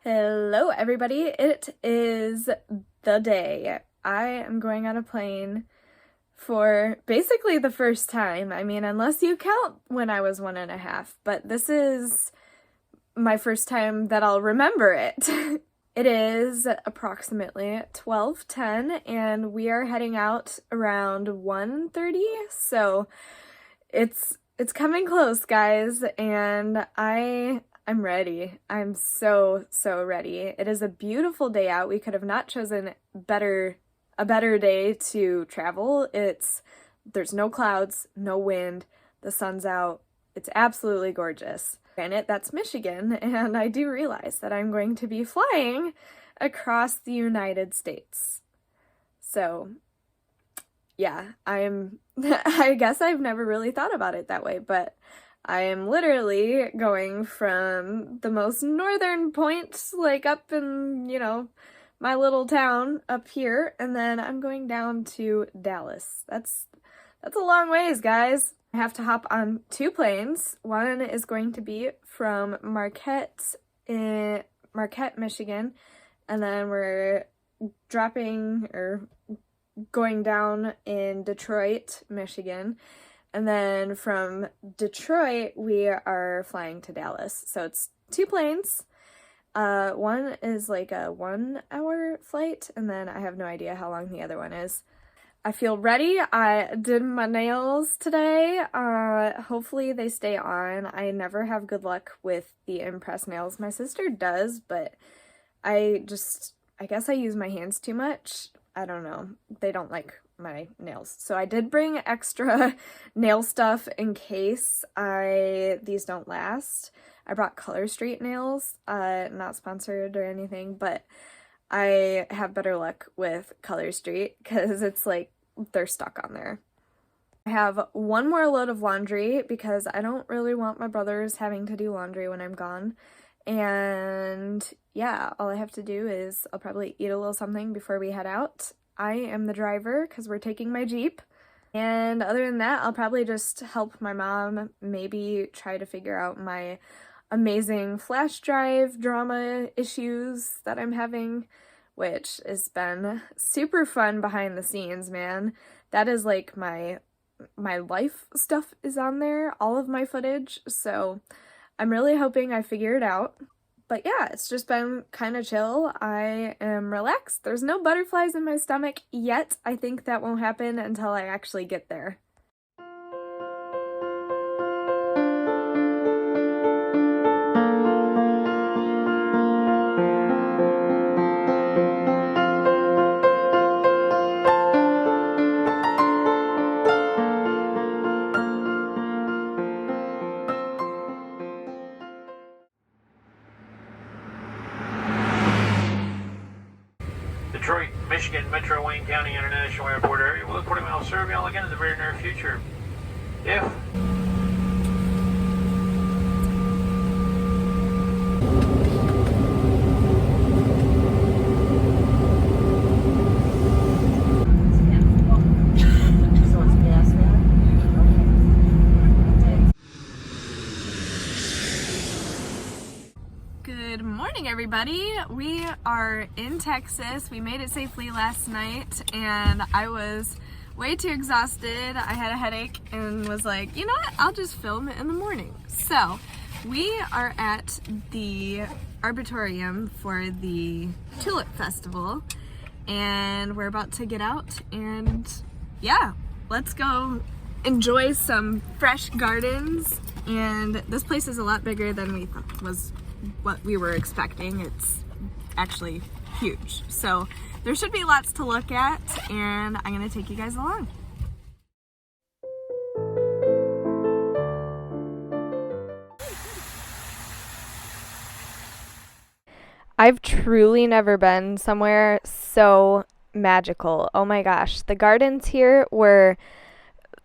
Hello, everybody. It is the day. I am going on a plane for basically the first time. I mean, unless you count when I was 1.5, but this is my first time that I'll remember it. It is approximately 12:10 and we are heading out around 1:30, so it's coming close, guys, and I'm ready. I'm so ready. It is a beautiful day out. We could have not chosen a better day to travel. There's no clouds, no wind, the sun's out. It's absolutely gorgeous. Granted, that's Michigan, and I do realize that I'm going to be flying across the United States. So, yeah, I guess I've never really thought about it that way, but I am literally going from the most northern point, like up in, my little town up here, and then I'm going down to Dallas. That's a long ways, guys. I have to hop on 2 planes. One is going to be from Marquette, Michigan, and then we're going down in Detroit, Michigan. And then from Detroit, we are flying to Dallas. So it's 2 planes. One is like a 1-hour flight, and then I have no idea how long the other one is. I feel ready. I did my nails today. Hopefully they stay on. I never have good luck with the impress nails. My sister does, but I guess I use my hands too much. I don't know. They don't like my nails. So I did bring extra nail stuff in case these don't last. I brought Color Street nails, not sponsored or anything, but I have better luck with Color Street because it's like they're stuck on there. I have one more load of laundry because I don't really want my brothers having to do laundry when I'm gone. And yeah, all I have to do is I'll probably eat a little something before we head out. I am the driver because we're taking my Jeep. And other than that, I'll probably just help my mom maybe try to figure out my amazing flash drive drama issues that I'm having, which has been super fun behind the scenes, man. That is like my life stuff is on there, all of my footage, so I'm really hoping I figure it out. But yeah, it's just been kind of chill. I am relaxed. There's no butterflies in my stomach yet. I think that won't happen until I actually get there. Detroit, Michigan, Metro Wayne County International Airport area. We'll look for I'll serve y'all again in the very near future. If Good morning, everybody. We are in Texas. We made it safely last night, and I was way too exhausted. I had a headache and was like, you know what? I'll just film it in the morning. So we are at the Arboretum for the Tulip Festival, and we're about to get out, and yeah, let's go enjoy some fresh gardens. And this place is a lot bigger than we thought was what we were expecting. It's actually huge. So there should be lots to look at, and I'm gonna take you guys along. I've truly never been somewhere so magical. Oh my gosh, the gardens here were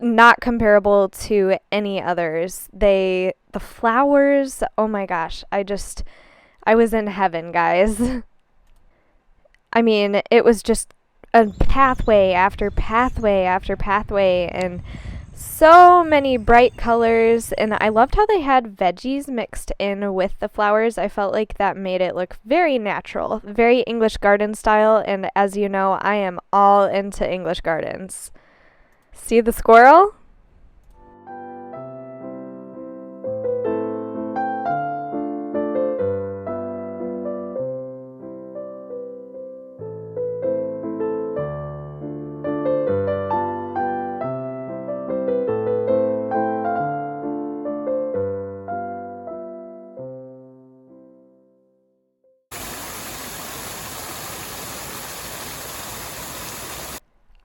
not comparable to any others. The flowers, oh my gosh, I was in heaven, guys. I mean, it was just a pathway after pathway after pathway, and So many bright colors, and I loved how they had veggies mixed in with the flowers. I felt like that made it look very natural, very English garden style, and as you know, I am all into English gardens. See the squirrel?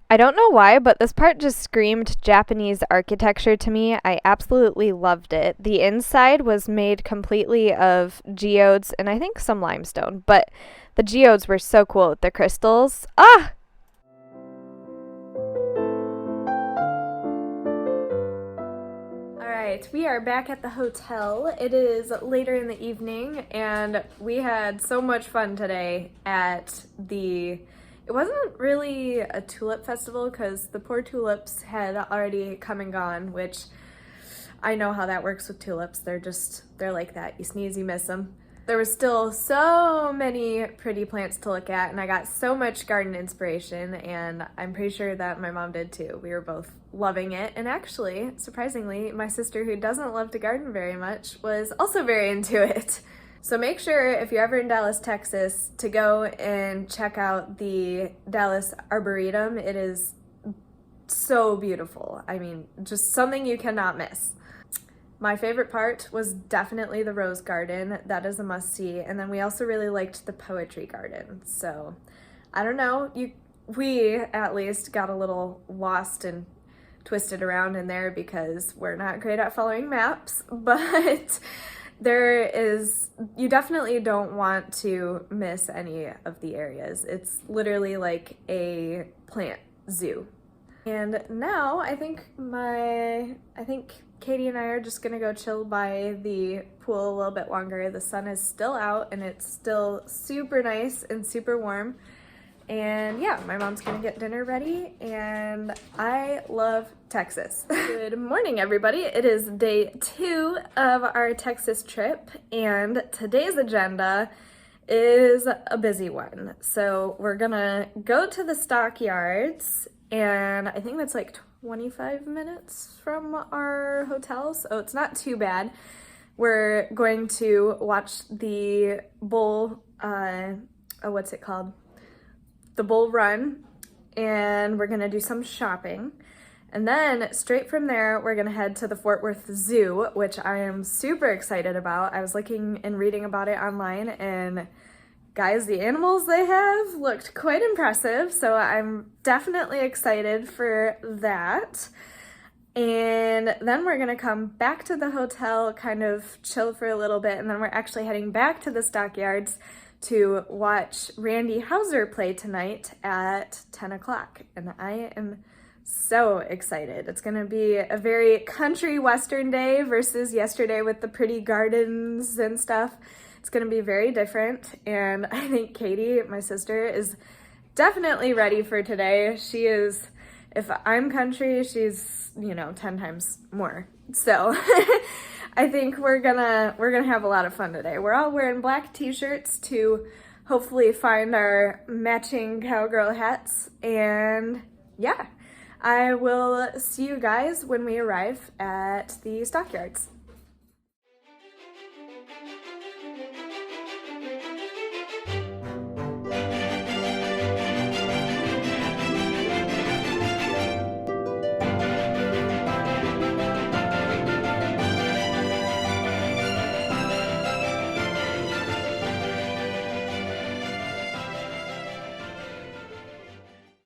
I don't know why, but this part just screamed Japanese architecture to me. I absolutely loved it. The inside was made completely of geodes and I think some limestone, but the geodes were so cool with the crystals. Ah! Alright, we are back at the hotel. It is later in the evening and we had so much fun today at it wasn't really a tulip festival because the poor tulips had already come and gone, which I know how that works with tulips. They're like that. You sneeze, you miss them. There was still so many pretty plants to look at and I got so much garden inspiration and I'm pretty sure that my mom did too. We were both loving it, and actually, surprisingly, my sister, who doesn't love to garden very much, was also very into it. So make sure, if you're ever in Dallas, Texas, to go and check out the Dallas Arboretum. It is so beautiful. I mean, just something you cannot miss. My favorite part was definitely the rose garden. That is a must-see. And then we also really liked the poetry garden. So, I don't know, we at least got a little lost and twisted around in there because we're not great at following maps, but you definitely don't want to miss any of the areas. It's literally like a plant zoo. And now I think Katie and I are just gonna go chill by the pool a little bit longer. The sun is still out and it's still super nice and super warm. And yeah, my mom's gonna get dinner ready, and I love Texas. Good morning, everybody. It is day 2 of our Texas trip, and today's agenda is a busy one. So we're gonna go to the stockyards, and I think that's like 25 minutes from our hotel, so it's not too bad. We're going to watch the bull, what's it called? The bull run, and we're gonna do some shopping, and then straight from there we're gonna head to the Fort Worth Zoo, which I am super excited about. I was looking and reading about it online, and guys, the animals they have looked quite impressive, so I'm definitely excited for that. And then we're gonna come back to the hotel, kind of chill for a little bit, and then we're actually heading back to the stockyards to watch Randy Hauser play tonight at 10 o'clock. And I am so excited. It's gonna be a very country western day versus yesterday with the pretty gardens and stuff. It's gonna be very different. And I think Katie, my sister, is definitely ready for today. She is, if I'm country, she's, 10 times more. So I think we're gonna have a lot of fun today. We're all wearing black t-shirts to hopefully find our matching cowgirl hats, and yeah, I will see you guys when we arrive at the stockyards.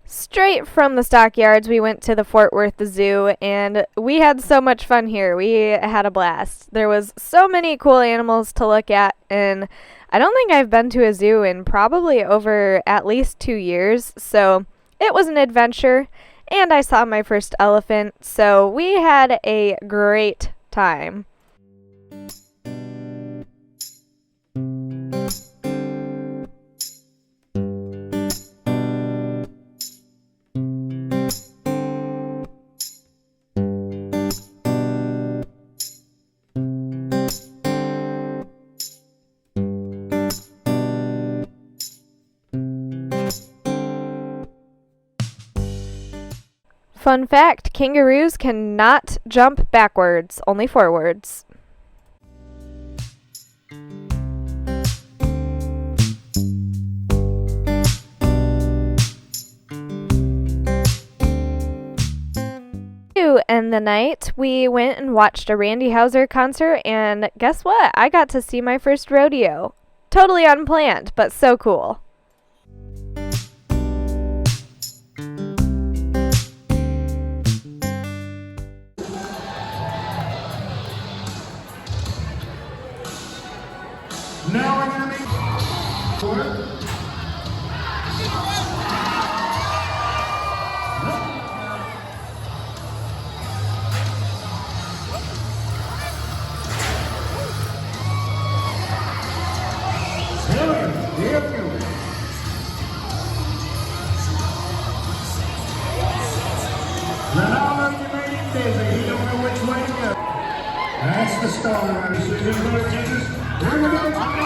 Straight from the stockyards, we went to the Fort Worth Zoo, and we had so much fun here. We had a blast. There was so many cool animals to look at, and I don't think I've been to a zoo in probably over at least 2 years, so it was an adventure, and I saw my first elephant, so we had a great time. Fun fact, kangaroos cannot jump backwards, only forwards. To end the night, we went and watched a Randy Houser concert, and guess what? I got to see my first rodeo. Totally unplanned, but so cool. Now we're going to be That's the star, ladies and gentlemen. Here we go.